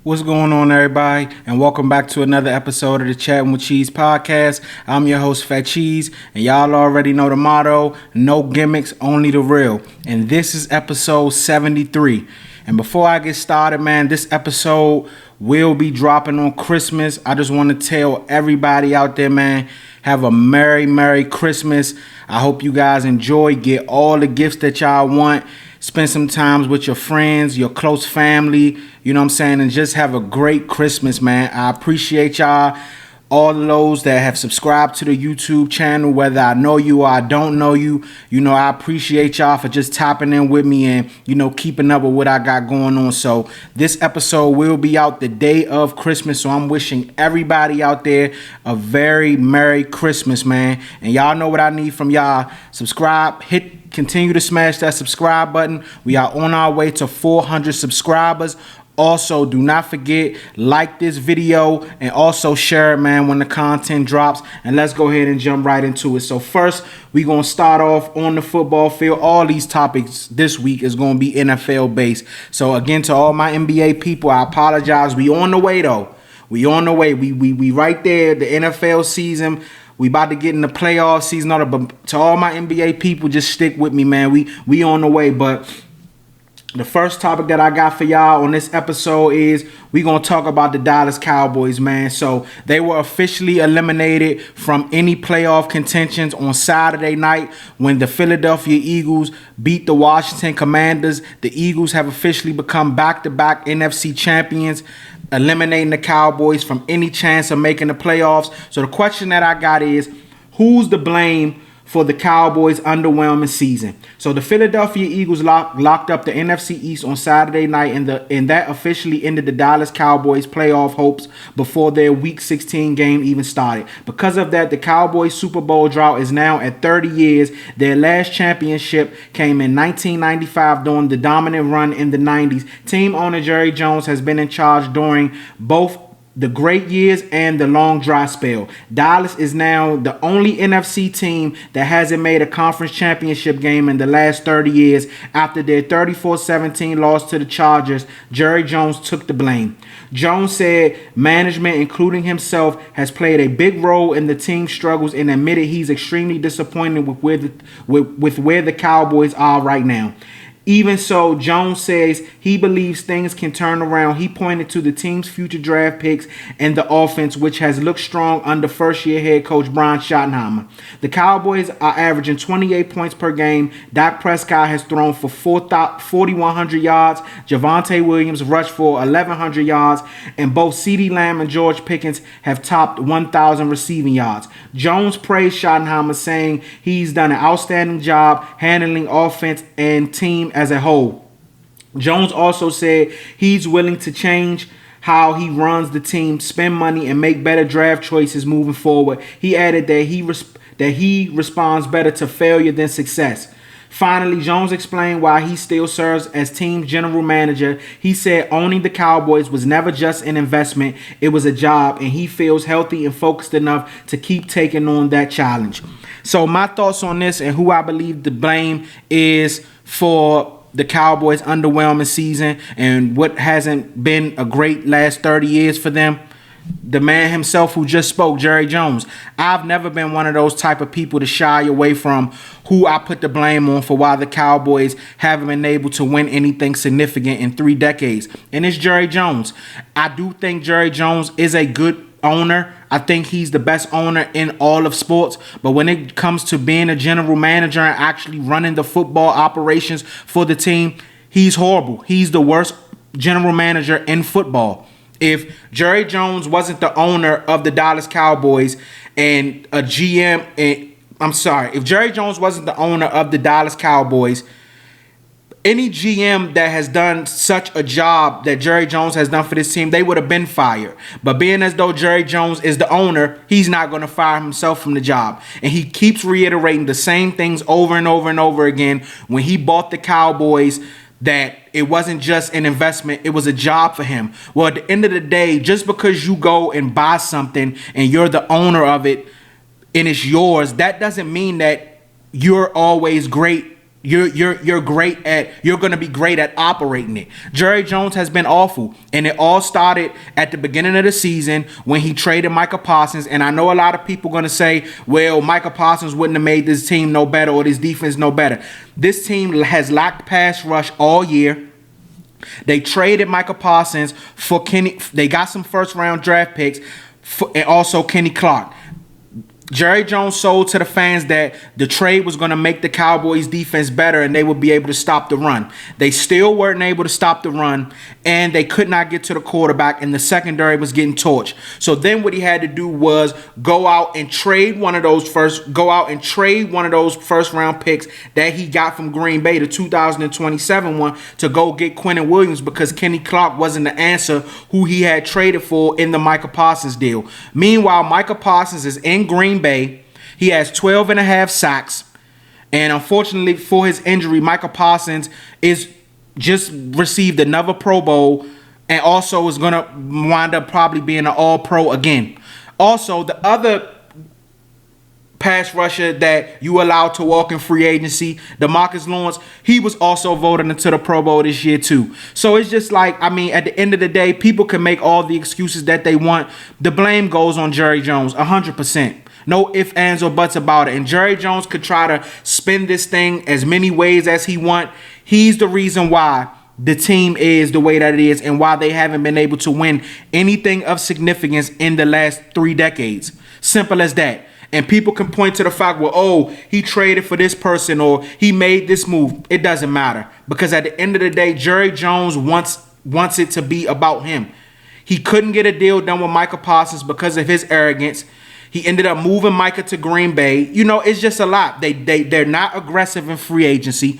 What's going on, everybody? And welcome back to another episode of the Chatting with Cheeze podcast. I'm your host, Fat Cheeze, and y'all already know the motto: no gimmicks, only the real. And this is episode 73. And before I get started, man, this episode will be dropping on Christmas. I just want to tell everybody out there, man, have a Merry Christmas. I hope you guys enjoy. Get all the gifts that y'all want. Spend some time with your friends, your close family, you know what I'm saying, and just have a great Christmas, man. I appreciate y'all, all of those that have subscribed to the YouTube channel, whether I know you or I don't know you. You know, I appreciate y'all for just tapping in with me and, you know, keeping up with what I got going on. So this episode will be out the day of Christmas, so I'm wishing everybody out there a very Merry Christmas, man. And y'all know what I need from y'all. Subscribe, continue to smash that subscribe button. We are on our way to 400 subscribers. Also, do not forget, like this video and also share it, man, when the content drops. And let's go ahead and jump right into it. So first, we're going to start off on the football field. All these topics this week is going to be NFL based. So again, to all my NBA people, I apologize. We on the way, though. We on the way. We right there, the NFL season. We about to get in the playoff season. But to all my NBA people, just stick with me, man. We on the way. But the first topic that I got for y'all on this episode is we're going to talk about the Dallas Cowboys, man. So they were officially eliminated from any playoff contentions on Saturday night when the Philadelphia Eagles beat the Washington Commanders. The Eagles have officially become back-to-back NFC champions, eliminating the Cowboys from any chance of making the playoffs. So the question that I got is, who's to blame for the Cowboys' underwhelming season? So the Philadelphia Eagles locked up the NFC East on Saturday night, and that officially ended the Dallas Cowboys' playoff hopes before their Week 16 game even started. Because of that, the Cowboys' Super Bowl drought is now at 30 years. Their last championship came in 1995 during the dominant run in the 90s. Team owner Jerryjones has been in charge during both the great years and the long dry spell. Dallas is now the only NFC team that hasn't made a conference championship game in the last 30 years. After their 34-17 loss to the Chargers, Jerryjones took the blame. Jones said management, including himself, has played a big role in the team's struggles and admitted he's extremely disappointed with where the Cowboys are right now. Even so, Jones says he believes things can turn around. He pointed to the team's future draft picks and the offense, which has looked strong under first-year head coach Brian Schottenheimer. The Cowboys are averaging 28 points per game. Dak Prescott has thrown for 4,100 yards. Javonte Williams rushed for 1,100 yards. And both CeeDee Lamb and George Pickens have topped 1,000 receiving yards. Jones praised Schottenheimer, saying he's done an outstanding job handling offense and team as a whole. Jones also said he's willing to change how he runs the team, spend money, and make better draft choices moving forward. He added that he responds better to failure than success. Finally, Jones explained why he still serves as team general manager. He said owning the Cowboys was never just an investment, it was a job, and he feels healthy and focused enough to keep taking on that challenge. So my thoughts on this and who I believe the blame is for the Cowboys' underwhelming season and what hasn't been a great last 30 years for them. The man himself who just spoke, Jerryjones. I've never been one of those type of people to shy away from who I put the blame on for why the Cowboys haven't been able to win anything significant in 3 decades. And it's Jerryjones. I do think Jerryjones is a good owner. I think he's the best owner in all of sports. But when it comes to being a general manager and actually running the football operations for the team, he's horrible. He's the worst general manager in football. If Jerryjones wasn't the owner of the Dallas Cowboys and a GM, if Jerryjones wasn't the owner of the Dallas Cowboys, any GM that has done such a job that Jerryjones has done for this team, they would have been fired. But being as though Jerryjones is the owner, he's not going to fire himself from the job. And he keeps reiterating the same things over and over and over again when he bought the Cowboys, that it wasn't just an investment, it was a job for him. Well, at the end of the day, just because you go and buy something and you're the owner of it and it's yours, that doesn't mean that you're always great you're great at, you're going to be great at operating it. Jerry Jones has been awful, and it all started at the beginning of the season when he traded Micah Parsons. And I know a lot of people going to say, well, Micah Parsons wouldn't have made this team no better or this defense no better. This team has lacked pass rush all year. They traded Micah Parsons for Kenny. They got some first round draft picks and also Kenny Clark. Jerry Jones sold to the fans that the trade was going to make the Cowboys defense better and they would be able to stop the run. They still weren't able to stop the run, and they could not get to the quarterback, and the secondary was getting torched. So then what he had to do was go out and trade one of those first round picks that he got from Green Bay, the 2027 one, to go get Quinnen Williams, because Kenny Clark wasn't the answer who he had traded for in the Micah Parsons deal. Meanwhile, Micah Parsons is in Green Bay. He has 12 and a half sacks, and unfortunately for his injury, Micah Parsons is just received another Pro Bowl, and also is going to wind up probably being an All-Pro again. Also, the other pass rusher that you allowed to walk in free agency, DeMarcus Lawrence, he was also voted into the Pro Bowl this year too. So it's just like, I mean, at the end of the day, people can make all the excuses that they want. The blame goes on Jerry Jones 100%. No ifs, ands, or buts about it. And Jerry Jones could try to spin this thing as many ways as he want. He's the reason why the team is the way that it is and why they haven't been able to win anything of significance in the last 3 decades. Simple as that. And people can point to the fact, well, oh, he traded for this person or he made this move. It doesn't matter, because at the end of the day, Jerry Jones wants it to be about him. He couldn't get a deal done with Micah Parsons because of his arrogance. He ended up moving Micah to Green Bay. You know, it's just a lot. They're not aggressive in free agency.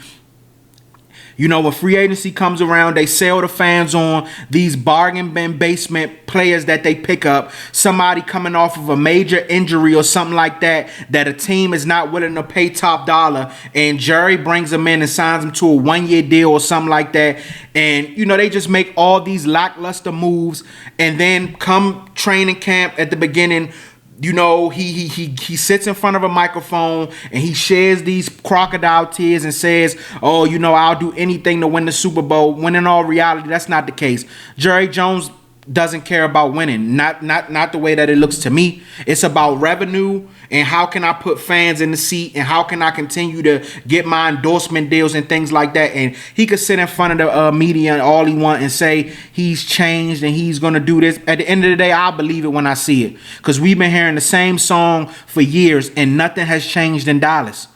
You know, when free agency comes around, they sell the fans on these bargain bin basement players that they pick up. Somebody coming off of a major injury or something like that a team is not willing to pay top dollar. And Jerry brings them in and signs them to a 1-year deal or something like that. And, you know, they just make all these lackluster moves. And then come training camp at the beginning, you know, he sits in front of a microphone and he shares these crocodile tears and says, oh, you know, I'll do anything to win the Super Bowl, when in all reality, that's not the case. Jerry Jones doesn't care about winning, not the way that it looks to me. It's about revenue and how can I put fans in the seat and how can I continue to get my endorsement deals and things like that. And he could sit in front of the media all he wants and say he's changed and he's going to do this. At the end of the day, I'll believe it when I see it, because we've been hearing the same song for years and nothing has changed in Dallas.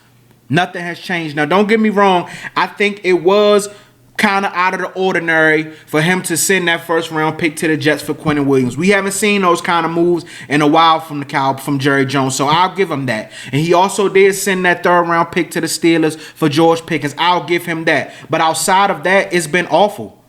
Nothing has changed. Now, don't get me wrong. I think it was kind of out of the ordinary for him to send that first round pick to the Jets for Quinnen Williams. We haven't seen those kind of moves in a while from Jerry Jones, so I'll give him that. And he also did send that 3rd round pick to the Steelers for George Pickens. I'll give him that. But outside of that, it's been awful.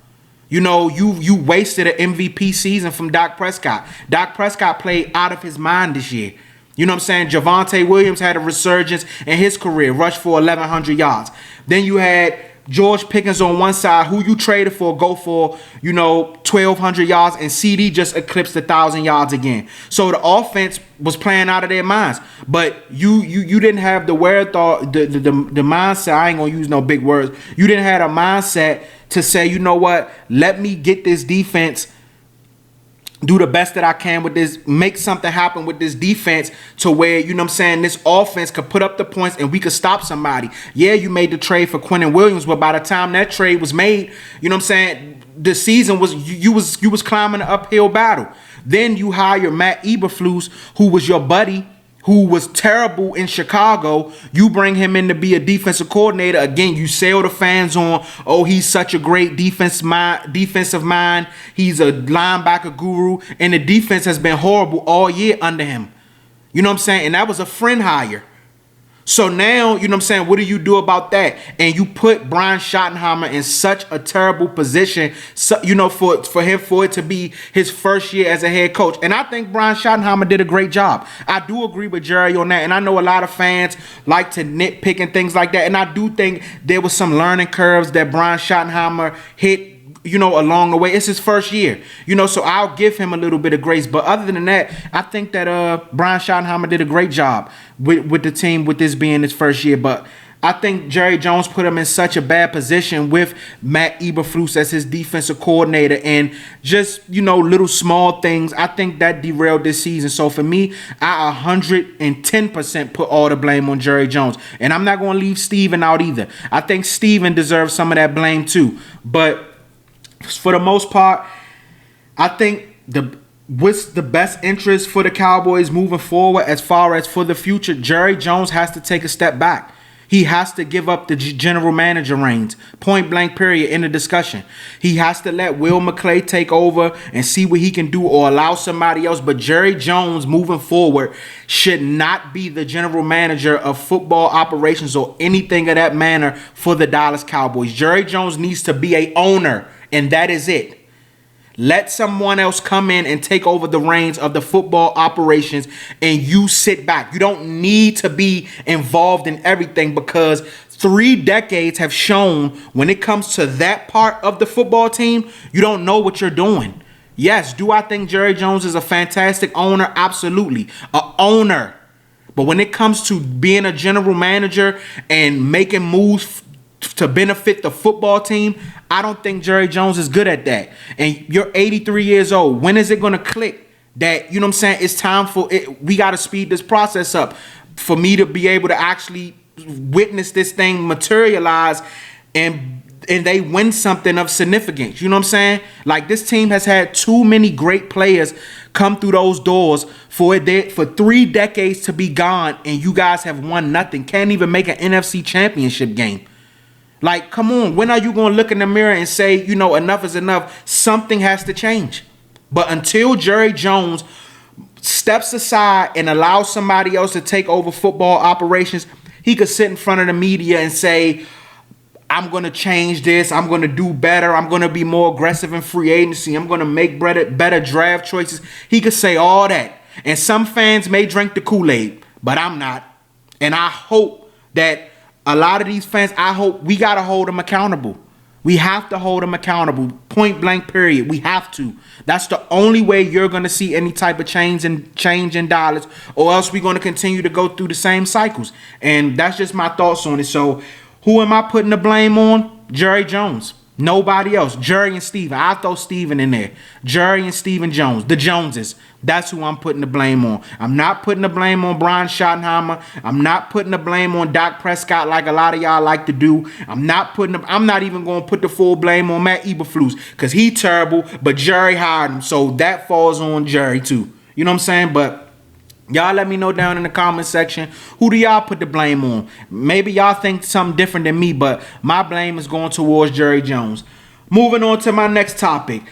You know, you wasted an MVP season from Dak Prescott. Dak Prescott played out of his mind this year. You know what I'm saying? Javonte Williams had a resurgence in his career, rushed for 1,100 yards. Then you had George Pickens on one side, who you traded for, go for, you know, 1,200 yards, and CD just eclipsed 1,000 yards again. So the offense was playing out of their minds. But you didn't have the wherewithal, the mindset. I ain't gonna use no big words. You didn't have a mindset to say, you know what, let me get this defense, do the best that I can with this, make something happen with this defense to where, you know what I'm saying, this offense could put up the points and we could stop somebody. Yeah, you made the trade for Quinnen Williams, but by the time that trade was made, you know what I'm saying, the season was, you was climbing an uphill battle. Then you hire Matt Eberflus, who was your buddy, who was terrible in Chicago. You bring him in to be a defensive coordinator. Again, you sell the fans on, oh, he's such a great defensive mind. He's a linebacker guru. And the defense has been horrible all year under him. You know what I'm saying? And that was a friend hire. So now, you know what I'm saying, what do you do about that? And you put Brian Schottenheimer in such a terrible position, so, you know, for it to be his first year as a head coach. And I think Brian Schottenheimer did a great job. I do agree with Jerry on that. And I know a lot of fans like to nitpick and things like that. And I do think there was some learning curves that Brian Schottenheimer hit, you know, along the way. It's his first year, you know, so I'll give him a little bit of grace. But other than that, I think that Brian Schottenheimer did a great job with the team, with this being his first year. But I think Jerry Jones put him in such a bad position with Matt Eberflus as his defensive coordinator, and just, little small things. I think that derailed this season. So for me, I 110% put all the blame on Jerry Jones. And I'm not going to leave Steven out either. I think Steven deserves some of that blame too. But for the most part, I think what's the best interest for the Cowboys moving forward as far as for the future, Jerry Jones has to take a step back. He has to give up the general manager reins, point blank period, in the discussion. He has to let Will McClay take over and see what he can do, or allow somebody else. But Jerry Jones moving forward should not be the general manager of football operations or anything of that manner for the Dallas Cowboys. Jerry Jones needs to be an owner, and that is it. Let someone else come in and take over the reins of the football operations, and you sit back. You don't need to be involved in everything, because 3 decades have shown when it comes to that part of the football team, you don't know what you're doing. Yes, do I think Jerry Jones is a fantastic owner? Absolutely. An owner. But when it comes to being a general manager and making moves to benefit the football team, I don't think Jerry Jones is good at that. And you're 83 years old. When is it going to click that, it's time for it? We got to speed this process up for me to be able to actually witness this thing materialize and they win something of significance. You know what I'm saying? Like, this team has had too many great players come through those doors for 3 decades to be gone, and you guys have won nothing. Can't even make an NFC championship game. Like, come on, when are you going to look in the mirror and say, enough is enough? Something has to change. But until Jerry Jones steps aside and allows somebody else to take over football operations, he could sit in front of the media and say, I'm going to change this. I'm going to do better. I'm going to be more aggressive in free agency. I'm going to make better draft choices. He could say all that. And some fans may drink the Kool-Aid, but I'm not. And I hope that a lot of these fans, I hope we got to hold them accountable. We have to hold them accountable. Point blank period. We have to. That's the only way you're going to see any type of change in dollars, or else we're going to continue to go through the same cycles. And that's just my thoughts on it. So who am I putting the blame on? Jerry Jones. Nobody else. Jerry and Steven. I throw Steven in there. Jerry and Steven Jones. The Joneses. That's who I'm putting the blame on. I'm not putting the blame on Brian Schottenheimer. I'm not putting the blame on Dak Prescott like a lot of y'all like to do. I'm not even going to put the full blame on Matt Eberflus, because he terrible, but Jerry hired him. So that falls on Jerry too. You know what I'm saying? But y'all let me know down in the comment section, who do y'all put the blame on? Maybe y'all think something different than me, but my blame is going towards Jerry Jones. Moving on to my next topic.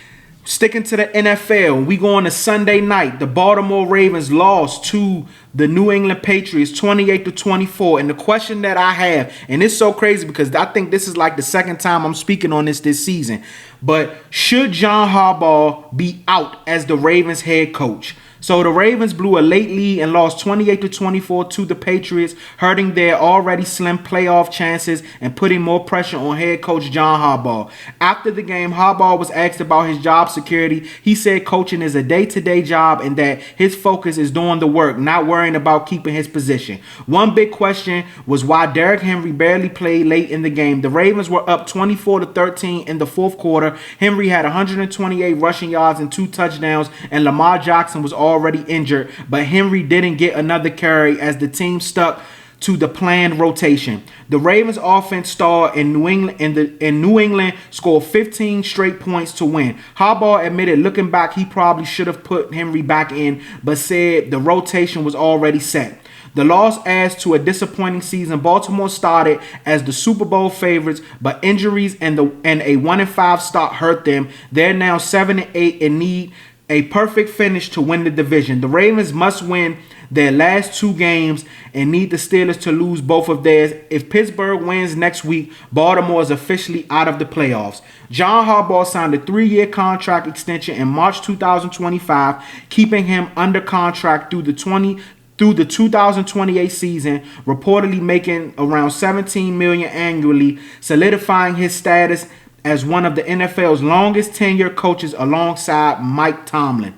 Sticking to the NFL, we go on to Sunday night. The Baltimore Ravens lost to the New England Patriots 28-24. And the question that I have, and it's so crazy because I think this is like the second time I'm speaking on this season, but should Johnharbaugh be out as the Ravens head coach? So the Ravens blew a late lead and lost 28-24 to the Patriots, hurting their already slim playoff chances and putting more pressure on head coach Johnharbaugh. After the game, Harbaugh was asked about his job security. He said coaching is a day-to-day job and that his focus is doing the work, not worrying about keeping his position. One big question was why Derrickhenry barely played late in the game. The Ravens were up 24-13 in the fourth quarter. Henry had 128 rushing yards and 2 touchdowns, and Lamarjackson was already injured, but Henry didn't get another carry as the team stuck to the planned rotation. The Ravens offense stalled in New England scored 15 straight points to win. Harbaugh admitted looking back he probably should have put Henry back in, but said the rotation was already set. The loss adds to a disappointing season. Baltimore started as the Super Bowl favorites, but injuries and a 1-5 start hurt them. They're now 7-8 and need a perfect finish to win the division. The Ravens must win their last 2 games and need the Steelers to lose both of theirs. If Pittsburgh wins next week, Baltimore is officially out of the playoffs. Johnharbaugh signed a 3-year contract extension in March 2025, keeping him under contract through the 2028 season, reportedly making around $17 million annually, solidifying his status as one of the NFL's longest tenured coaches alongside Mike Tomlin.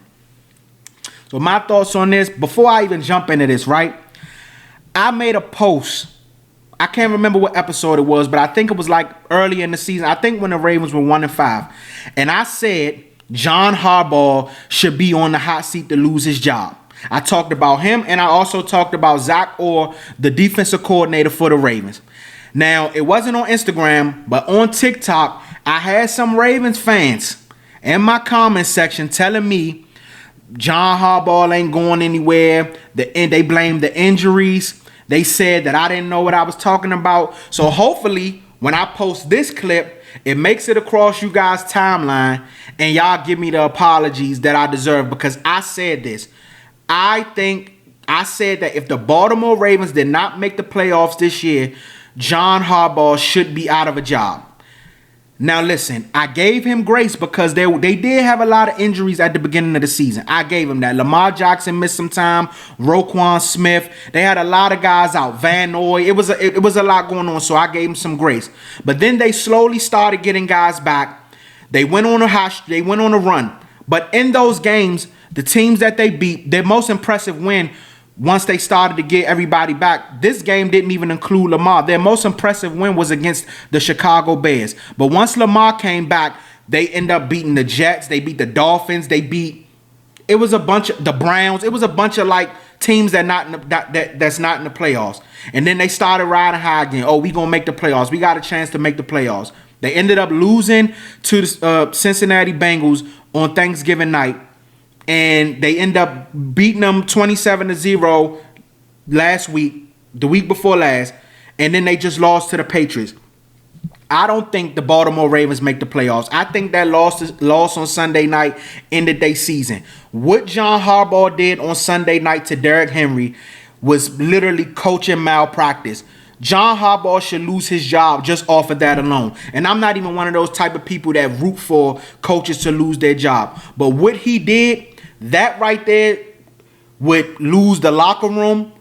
So my thoughts on this, before I even jump into this, right? I made a post I can't remember what episode it was, but I think it was like early in the season. I think when the Ravens were 1-5. And I said John Harbaugh should be on the hot seat to lose his job. I talked about him, and I also talked about Zach Orr, the defensive coordinator for the Ravens. Now, it wasn't on Instagram, but on TikTok, I had some Ravens fans in my comment section telling me John Harbaugh ain't going anywhere. They blamed the injuries. They said that I didn't know what I was talking about. So hopefully, when I post this clip, it makes it across you guys' timeline, and y'all give me the apologies that I deserve, because I said this. I said that if the Baltimore Ravens did not make the playoffs this year, John Harbaugh should be out of a job. Now listen, I gave him grace because they did have a lot of injuries at the beginning of the season. I gave him that. Lamarjackson missed some time. Roquan Smith. They had a lot of guys out. Van Noy. It was a lot going on, so I gave him some grace. But then they slowly started getting guys back. They went on a run. But in those games, the teams that they beat, their most impressive win, once they started to get everybody back, this game didn't even include Lamar. Their most impressive win was against the Chicago Bears. But once Lamar came back, they end up beating the Jets. They beat the Dolphins. It was a bunch of the Browns. It was a bunch of like teams that's not in the playoffs. And then they started riding high again. Oh, we gonna make the playoffs. We got a chance to make the playoffs. They ended up losing to the Cincinnati Bengals on Thanksgiving night. And they end up beating them 27-0 last week, the week before last, and then they just lost to the Patriots. I don't think the Baltimore Ravens make the playoffs. I think that loss on Sunday night ended their season. What John Harbaugh did on Sunday night to Derrickhenry was literally coaching malpractice. John Harbaugh should lose his job just off of that alone. And I'm not even one of those type of people that root for coaches to lose their job. But what he did, that right there would lose the locker room,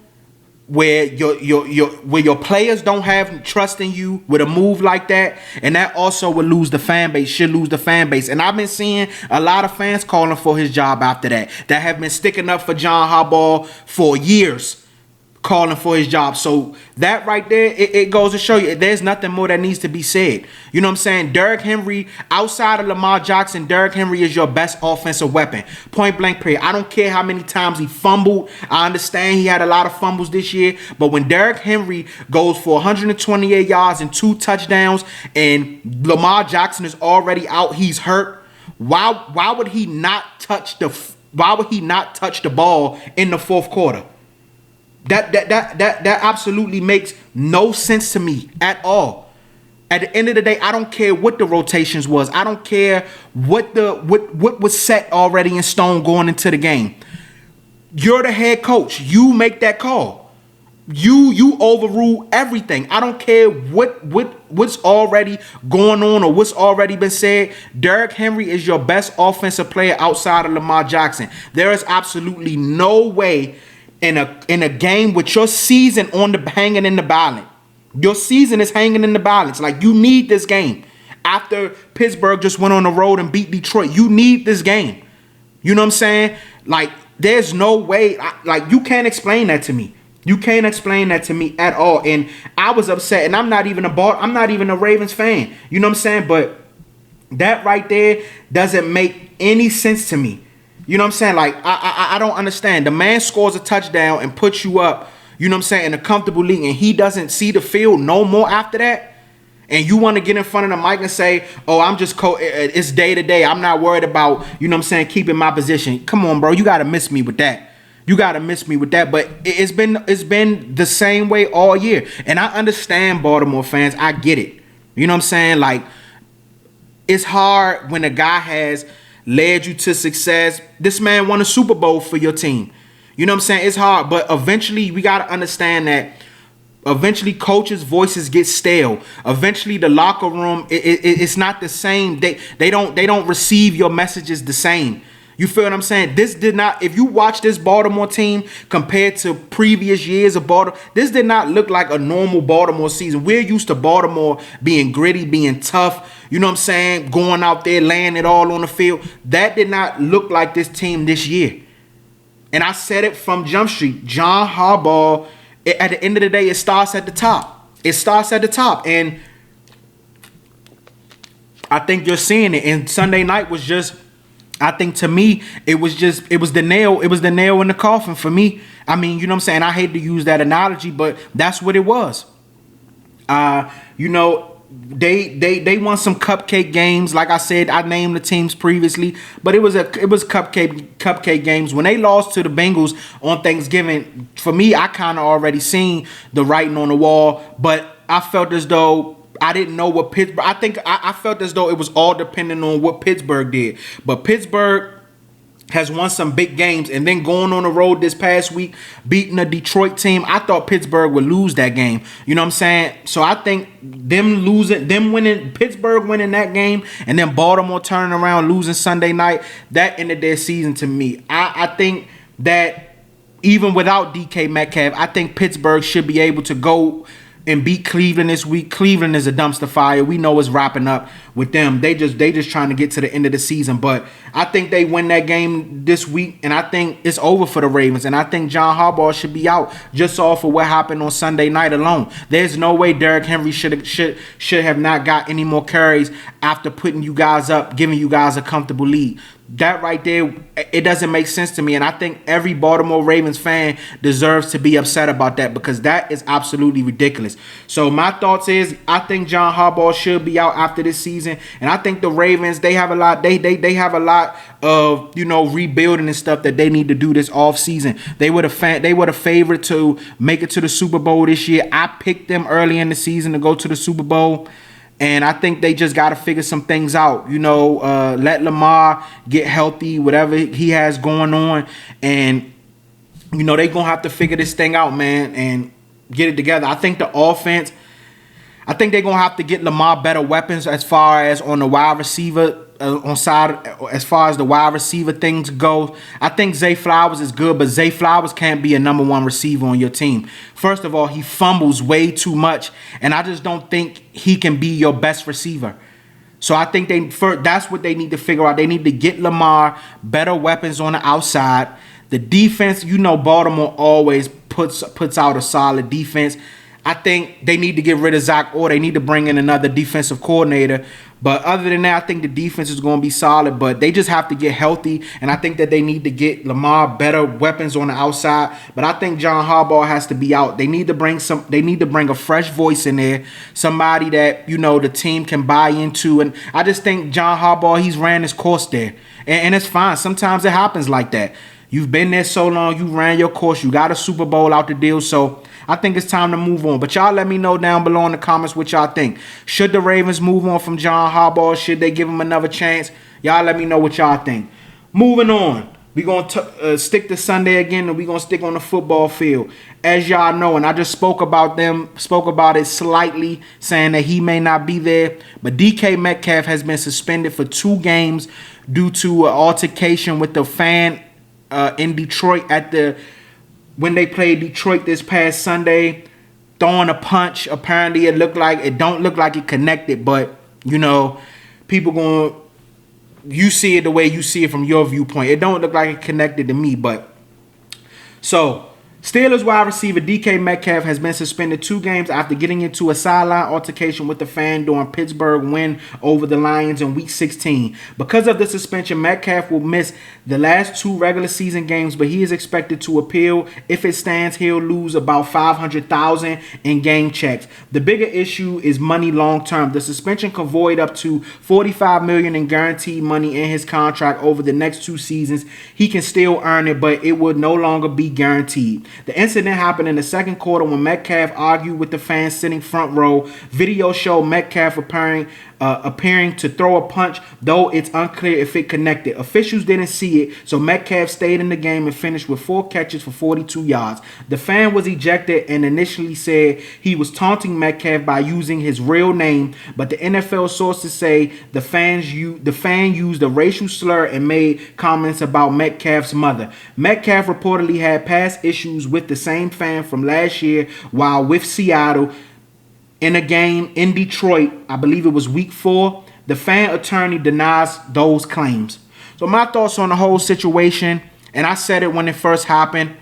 where your players don't have trust in you with a move like that, and that also would lose the fan base. Should lose the fan base. And I've been seeing a lot of fans calling for his job after that have been sticking up for John Harbaugh for years, calling for his job. So that right there, it goes to show you there's nothing more that needs to be said. You know what I'm saying? Derrickhenry, outside of Lamarjackson, Derrickhenry is your best offensive weapon. Point blank period. I don't care how many times he fumbled. I understand he had a lot of fumbles this year, but when Derrickhenry goes for 128 yards and 2 touchdowns and Lamarjackson is already out, he's hurt, why would he not touch the ball in the fourth quarter? That absolutely makes no sense to me at all. At the end of the day, I don't care what the rotations was. I don't care what was set already in stone going into the game. You're the head coach. You make that call. You overrule everything. I don't care what's already going on or what's already been said. Derrickhenry is your best offensive player outside of Lamarjackson. There is absolutely no way in a game with your season hanging in the balance. Your season is hanging in the balance. Like, you need this game. After Pittsburgh just went on the road and beat Detroit, you need this game. You know what I'm saying? Like, there's no way. You can't explain that to me. You can't explain that to me at all. And I was upset. And I'm not even a Ravens fan. You know what I'm saying? But that right there doesn't make any sense to me. You know what I'm saying? Like, I don't understand. The man scores a touchdown and puts you up, you know what I'm saying, in a comfortable league, and he doesn't see the field no more after that. And you want to get in front of the mic and say, oh, I'm just it's day to day. I'm not worried about, you know what I'm saying, keeping my position. Come on, bro. You got to miss me with that. But it's been the same way all year. And I understand Baltimore fans. I get it. You know what I'm saying? Like, it's hard when a guy has led you to success. This man won a Super Bowl for your team. You know what I'm saying? It's hard, but eventually we got to understand that eventually coaches' voices get stale. Eventually the locker room, it's not the same. They don't receive your messages the same. You feel what I'm saying? This did not, if you watch this Baltimore team compared to previous years of Baltimore, this did not look like a normal Baltimore season. We're used to Baltimore being gritty, being tough, you know what I'm saying, going out there, laying it all on the field. That did not look like this team this year. And I said it from Jump Street. John Harbaugh, at the end of the day, it starts at the top. it starts at the top. And I think you're seeing it. And Sunday night was just, I think to me, it was the nail in the coffin for me. I mean, you know what I'm saying? I hate to use that analogy, but that's what it was. You know, they won some cupcake games. Like I said, I named the teams previously, but it was cupcake games. When they lost to the Bengals on Thanksgiving, for me, I kind of already seen the writing on the wall, but I felt as though I didn't know what Pittsburgh. I felt as though it was all dependent on what Pittsburgh did. But Pittsburgh has won some big games, and then going on the road this past week, beating a Detroit team, I thought Pittsburgh would lose that game. You know what I'm saying? So I think Pittsburgh winning that game, and then Baltimore turning around losing Sunday night, that ended their season to me. I think that even without DK Metcalf, I think Pittsburgh should be able to go and beat Cleveland this week. Cleveland is a dumpster fire. We know it's wrapping up with them. They just trying to get to the end of the season. But I think they win that game this week, and I think it's over for the Ravens. And I think Johnharbaugh should be out just off of what happened on Sunday night alone. There's no way Derrickhenry should have not got any more carries after putting you guys up, giving you guys a comfortable lead. That right there, it doesn't make sense to me. And I think every Baltimore Ravens fan deserves to be upset about that, because that is absolutely ridiculous. So my thoughts is, I think Johnharbaugh should be out after this season. And I think the Ravens, they have a lot of, you know, rebuilding and stuff that they need to do this off season. They were the favorite to make it to the Super Bowl this year. I picked them early in the season to go to the Super Bowl. And I think they just got to figure some things out, you know, let Lamar get healthy, whatever he has going on. And, you know, they're going to have to figure this thing out, man, and get it together. I think the offense, I think they're going to have to get Lamar better weapons as far as on the wide receiver, as far as the wide receiver things go. I think Zay Flowers is good, but Zay Flowers can't be a number one receiver on your team. First of all, he fumbles way too much, and I just don't think he can be your best receiver. So I think that's what they need to figure out. They need to get Lamar better weapons on the outside. The defense, you know, Baltimore always puts out a solid defense. I think they need to get rid of Zach, or they need to bring in another defensive coordinator. But other than that, I think the defense is going to be solid. But they just have to get healthy, and I think that they need to get Lamar better weapons on the outside. But I think Johnharbaugh has to be out. They need to bring a fresh voice in there, somebody that, you know, the team can buy into. And I just think Johnharbaugh, he's ran his course there, and it's fine. Sometimes it happens like that. You've been there so long, you ran your course, you got a Super Bowl out the deal, so I think it's time to move on. But y'all let me know down below in the comments what y'all think. Should the Ravens move on from Johnharbaugh? Should they give him another chance? Y'all let me know what y'all think. Moving on. We're going to stick to Sunday again, and we're going to stick on the football field. As y'all know, and I just spoke about it slightly, saying that he may not be there. But DK Metcalf has been suspended for 2 games due to an altercation with the fan in Detroit when they played Detroit this past Sunday, throwing a punch. Apparently, it don't look like it connected, but you know, you see it the way you see it from your viewpoint. It don't look like it connected to me, but so Steelers wide receiver DK Metcalf has been suspended 2 games after getting into a sideline altercation with the fan during Pittsburgh win over the Lions in Week 16. Because of the suspension, Metcalf will miss the last 2 regular season games, but he is expected to appeal. If it stands, he'll lose about $500,000 in game checks. The bigger issue is money long term. The suspension can void up to $45 million in guaranteed money in his contract over the next 2 seasons. He can still earn it, but it would no longer be guaranteed. The incident happened in the second quarter when Metcalf argued with the fans sitting front row. Video showed Metcalf appearing to throw a punch, though it's unclear if it connected. Officials didn't see it, so Metcalf stayed in the game and finished with 4 catches for 42 yards. The fan was ejected and initially said he was taunting Metcalf by using his real name, but the NFL sources say the fan used a racial slur and made comments about Metcalf's mother. Metcalf reportedly had past issues with the same fan from last year while with Seattle. In a game in Detroit, I believe it was week 4, the fan attorney denies those claims. So my thoughts on the whole situation, and I said it when it first happened.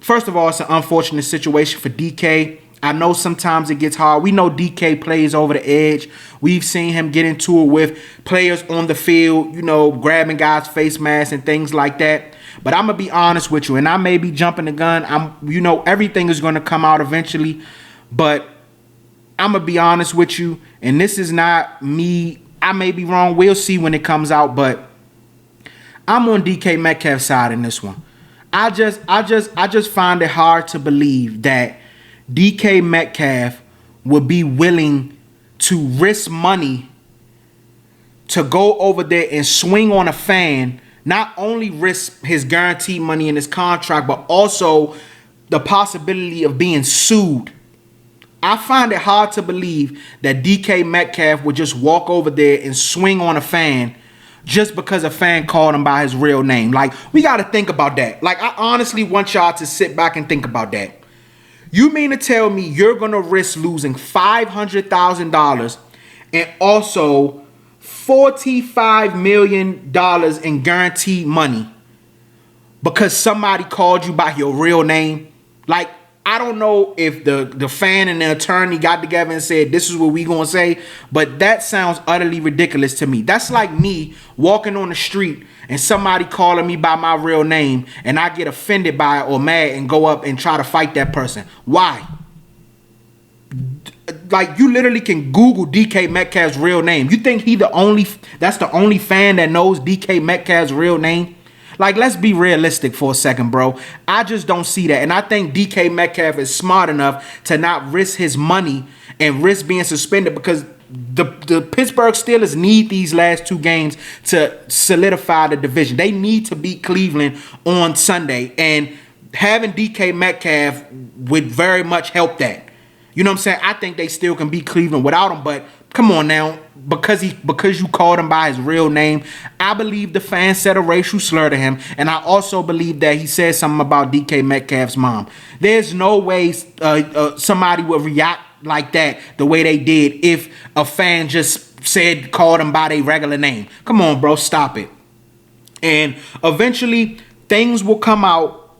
First of all, it's an unfortunate situation for DK. I know sometimes it gets hard. We know DK plays over the edge. We've seen him get into it with players on the field, grabbing guys' face masks and things like that. But I'm going to be honest with you, and I may be jumping the gun. Everything is going to come out eventually. But I'm going to be honest with you, and this is not me. I may be wrong. We'll see when it comes out, but I'm on DK Metcalf's side in this one. I just find it hard to believe that DK Metcalf would be willing to risk money to go over there and swing on a fan, not only risk his guaranteed money in his contract, but also the possibility of being sued. I find it hard to believe that DK Metcalf would just walk over there and swing on a fan just because a fan called him by his real name. Like, we got to think about that. Like, I honestly want y'all to sit back and think about that. You mean to tell me you're going to risk losing $500,000 and also $45 million in guaranteed money because somebody called you by your real name? Like, I don't know if the fan and the attorney got together and said, this is what we going to say, but that sounds utterly ridiculous to me. That's like me walking on the street and somebody calling me by my real name and I get offended by it or mad and go up and try to fight that person. Why? Like, you literally can Google DK Metcalf's real name. You think that's the only fan that knows DK Metcalf's real name? Like, let's be realistic for a second, bro. I just don't see that. And I think DK Metcalf is smart enough to not risk his money and risk being suspended because the Pittsburgh Steelers need these last two games to solidify the division. They need to beat Cleveland on Sunday. And having DK Metcalf would very much help that. You know what I'm saying? I think they still can beat Cleveland without him, but come on now. Because you called him by his real name, I believe the fans said a racial slur to him, and I also believe that he said something about DK Metcalf's mom. There's no way somebody would react like that the way they did if a fan just called him by their regular name. Come on, bro, stop it. And eventually things will come out,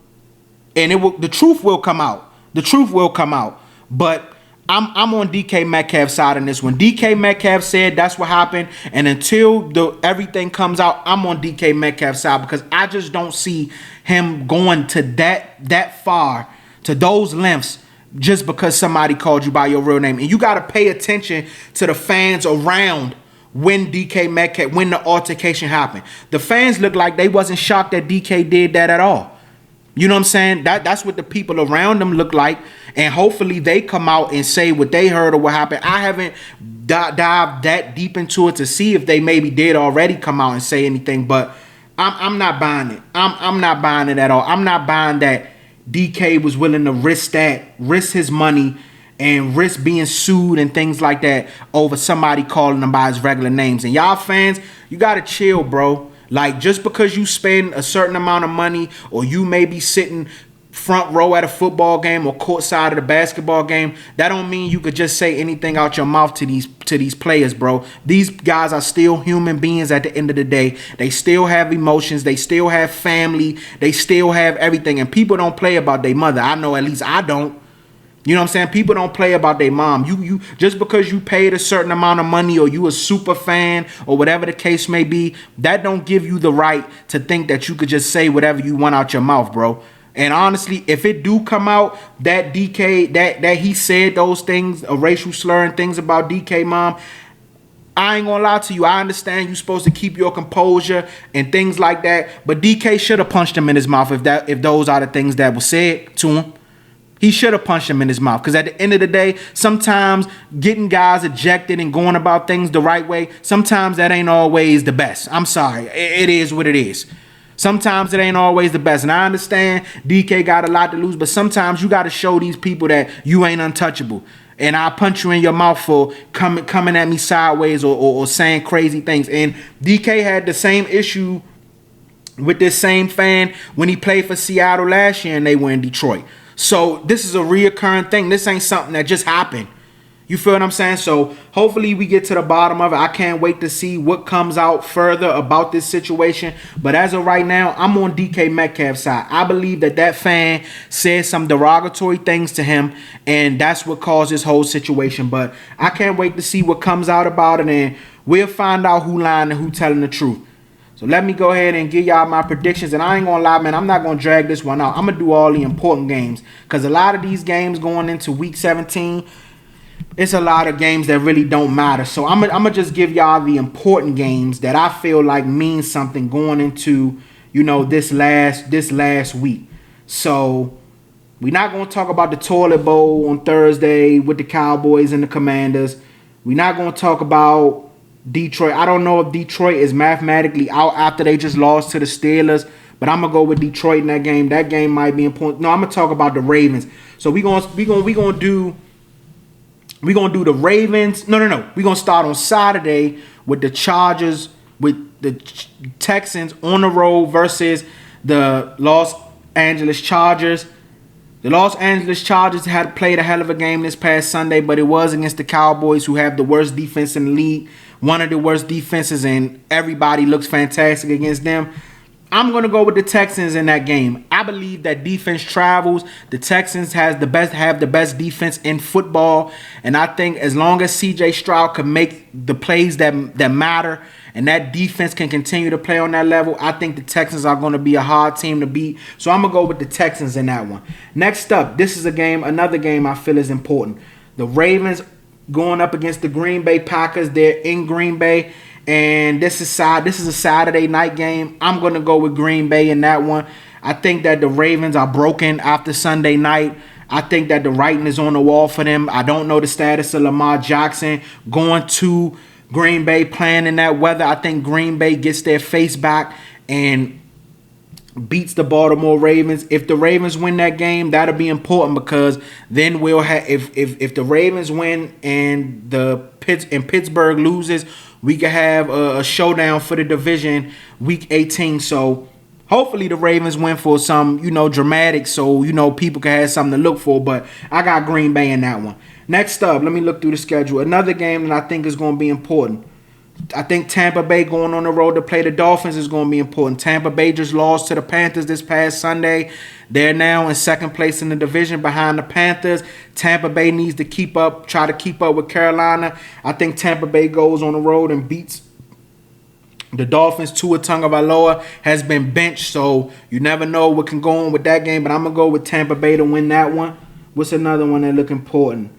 and the truth will come out. The truth will come out, but I'm on DK Metcalf's side in this one. DK Metcalf said that's what happened, and until everything comes out, I'm on DK Metcalf's side because I just don't see him going to that far, to those lengths, just because somebody called you by your real name. And you got to pay attention to the fans around when DK Metcalf, when the altercation happened. The fans looked like they wasn't shocked that DK did that at all. You know what I'm saying? That's what the people around them look like. And hopefully they come out and say what they heard or what happened. I haven't dived that deep into it to see if they maybe did already come out and say anything. But I'm not buying it. I'm not buying it at all. I'm not buying that DK was willing to risk his money and risk being sued and things like that over somebody calling him by his regular names. And y'all fans, you got to chill, bro. Like, just because you spend a certain amount of money or you may be sitting front row at a football game or courtside at a basketball game, that don't mean you could just say anything out your mouth to these players, bro. These guys are still human beings at the end of the day. They still have emotions. They still have family. They still have everything. And people don't play about their mother. I know, at least I don't. You know what I'm saying? People don't play about their mom. You just because you paid a certain amount of money or you a super fan or whatever the case may be, that don't give you the right to think that you could just say whatever you want out your mouth, bro. And honestly, if it do come out that DK, that he said those things, a racial slur and things about DK mom, I ain't gonna lie to you. I understand you're supposed to keep your composure and things like that, but DK should have punched him in his mouth if those are the things that were said to him. He should have punched him in his mouth because at the end of the day, sometimes getting guys ejected and going about things the right way, sometimes that ain't always the best. I'm sorry. It is what it is. Sometimes it ain't always the best. And I understand DK got a lot to lose, but sometimes you got to show these people that you ain't untouchable. And I'll punch you in your mouth for coming at me sideways or saying crazy things. And DK had the same issue with this same fan when he played for Seattle last year and they were in Detroit. So this is a reoccurring thing. This ain't something that just happened. You feel what I'm saying? So hopefully we get to the bottom of it. I can't wait to see what comes out further about this situation. But as of right now, I'm on DK Metcalf's side. I believe that fan said some derogatory things to him, and that's what caused this whole situation. But I can't wait to see what comes out about it, and we'll find out who lying and who telling the truth. So let me go ahead and give y'all my predictions. And I ain't going to lie, man, I'm not going to drag this one out. I'm going to do all the important games, because a lot of these games going into Week 17, it's a lot of games that really don't matter. So I'm gonna just give y'all the important games that I feel like mean something going into, this last week. So we're not gonna talk about the toilet bowl on Thursday with the Cowboys and the Commanders. We're not gonna talk about Detroit. I don't know if Detroit is mathematically out after they just lost to the Steelers, but I'm gonna go with Detroit in that game. That game might be important. No, I'm gonna talk about the Ravens. So we gonna do the Ravens. No. We're going to start on Saturday with the Chargers, with the Texans on the road versus the Los Angeles Chargers. The Los Angeles Chargers had played a hell of a game this past Sunday, but it was against the Cowboys, who have the worst defense in the league. One of the worst defenses, and everybody looks fantastic against them. I'm going to go with the Texans in that game. I believe that defense travels. The Texans have the best defense in football. And I think as long as C.J. Stroud can make the plays that matter, and that defense can continue to play on that level, I think the Texans are going to be a hard team to beat. So I'm going to go with the Texans in that one. Next up, this is another game I feel is important. The Ravens going up against the Green Bay Packers. They're in Green Bay. And this is a Saturday night game. I'm going to go with Green Bay in that one. I think that the Ravens are broken after Sunday night. I think that the writing is on the wall for them. I don't know the status of Lamarjackson going to Green Bay, playing in that weather. I think Green Bay gets their face back and beats the Baltimore Ravens. If the Ravens win that game, that'll be important, because then we'll have, if the Ravens win and Pittsburgh loses, we can have a showdown for the division Week 18. So hopefully the Ravens win for some, dramatic, so, people can have something to look for. But I got Green Bay in that one. Next up, let me look through the schedule. Another game that I think is going to be important. I think Tampa Bay going on the road to play the Dolphins is going to be important. Tampa Bay just lost to the Panthers this past Sunday. They're now in second place in the division behind the Panthers. Tampa Bay needs to try to keep up with Carolina. I think Tampa Bay goes on the road and beats the Dolphins. Tua Tagovailoa has been benched, so you never know what can go on with that game. But I'm going to go with Tampa Bay to win that one. What's another one that look important?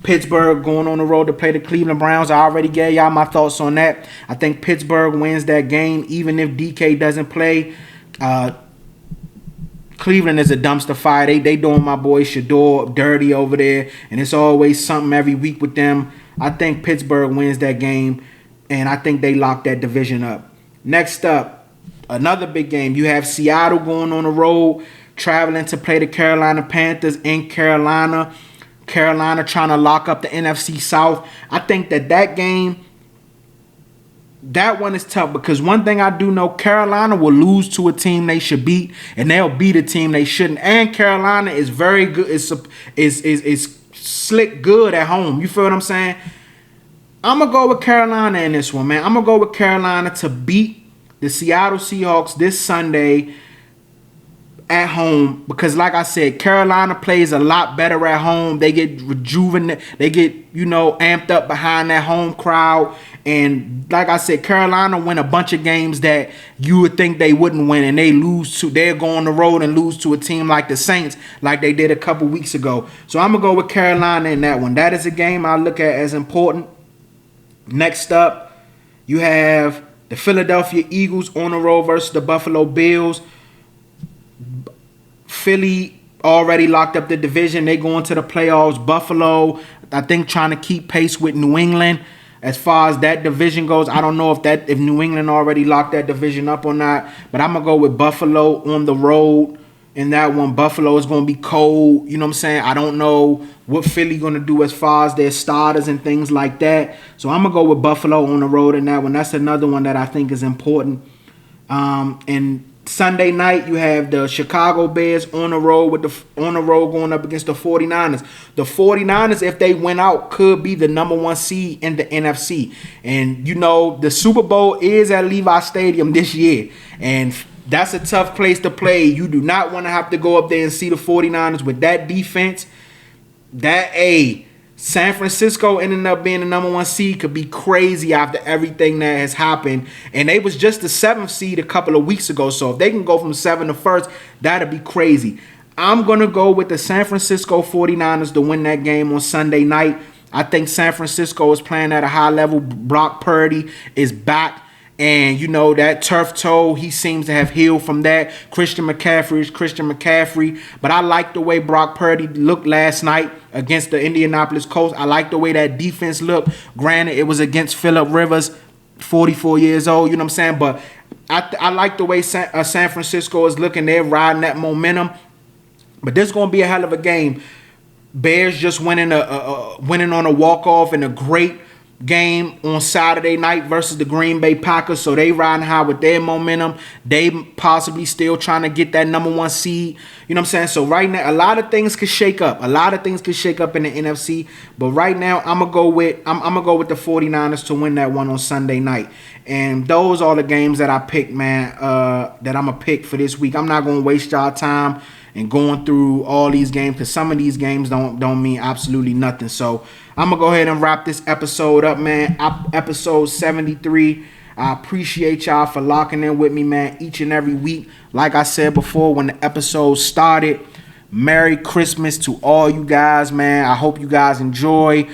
Pittsburgh going on the road to play the Cleveland Browns. I already gave y'all my thoughts on that. I think Pittsburgh wins that game, even if DK doesn't play. Cleveland is a dumpster fire. They doing my boy Shador dirty over there, and it's always something every week with them. I think Pittsburgh wins that game, and I think they lock that division up. Next up, another big game. You have Seattle going on the road, traveling to play the Carolina Panthers in Carolina. Carolina trying to lock up the NFC South. I think that game, that one is tough, because one thing I do know, Carolina will lose to a team they should beat, and they'll beat a team they shouldn't. And Carolina is very good. Is slick good at home. You feel what I'm saying? I'm going to go with Carolina in this one, man. I'm going to go with Carolina to beat the Seattle Seahawks this Sunday at home, because like I said, Carolina plays a lot better at home. They get rejuvenated. They get, amped up behind that home crowd. And like I said, Carolina win a bunch of games that you would think they wouldn't win, and they'll go on the road and lose to a team like the Saints, like they did a couple weeks ago. So I'm going to go with Carolina in that one. That is a game I look at as important. Next up, you have the Philadelphia Eagles on the road versus the Buffalo Bills. Philly already locked up the division. They go into the playoffs. Buffalo, I think, trying to keep pace with New England as far as that division goes. I don't know if New England already locked that division up or not, but I'm going to go with Buffalo on the road in that one. Buffalo is going to be cold. You know what I'm saying? I don't know what Philly going to do as far as their starters and things like that. So I'm going to go with Buffalo on the road in that one. That's another one that I think is important. And Sunday night, you have the Chicago Bears on the road going up against the 49ers. The 49ers, if they win out, could be the number 1 seed in the NFC. And, the Super Bowl is at Levi Stadium this year. And that's a tough place to play. You do not want to have to go up there and see the 49ers with that defense. San Francisco ending up being the number 1 seed could be crazy after everything that has happened. And they was just the 7th seed a couple of weeks ago. So if they can go from 7 to 1st, that'd be crazy. I'm going to go with the San Francisco 49ers to win that game on Sunday night. I think San Francisco is playing at a high level. Brock Purdy is back. And, that turf toe, he seems to have healed from that. Christian McCaffrey is Christian McCaffrey. But I like the way Brock Purdy looked last night against the Indianapolis Colts. I like the way that defense looked. Granted, it was against Phillip Rivers, 44 years old, you know what I'm saying? But I like the way San Francisco is looking. They're riding that momentum. But this is going to be a hell of a game. Bears just winning on a walk-off in a great game on Saturday night versus the Green Bay Packers. So they riding high with their momentum. They possibly still trying to get that number 1 seed. You know what I'm saying? So right now, a lot of things could shake up. A lot of things could shake up in the NFC. But right now, I'm gonna go with the 49ers to win that one on Sunday night. And those are the games that I picked, man. That I'm gonna pick for this week. I'm not gonna waste y'all time and going through all these games because some of these games don't mean absolutely nothing. So I'm going to go ahead and wrap this episode up, man. Episode 73. I appreciate y'all for locking in with me, man, each and every week. Like I said before when the episode started, Merry Christmas to all you guys, man. I hope you guys enjoy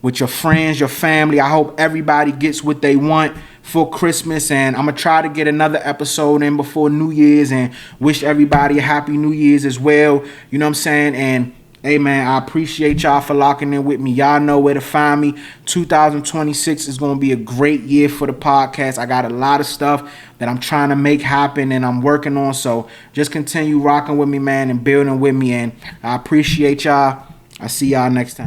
with your friends, your family. I hope everybody gets what they want for Christmas, and I'm going to try to get another episode in before New Year's and wish everybody a happy New Year's as well. You know what I'm saying? And hey, man, I appreciate y'all for locking in with me. Y'all know where to find me. 2026 is going to be a great year for the podcast. I got a lot of stuff that I'm trying to make happen and I'm working on. So just continue rocking with me, man, and building with me. And I appreciate y'all. I'll see y'all next time.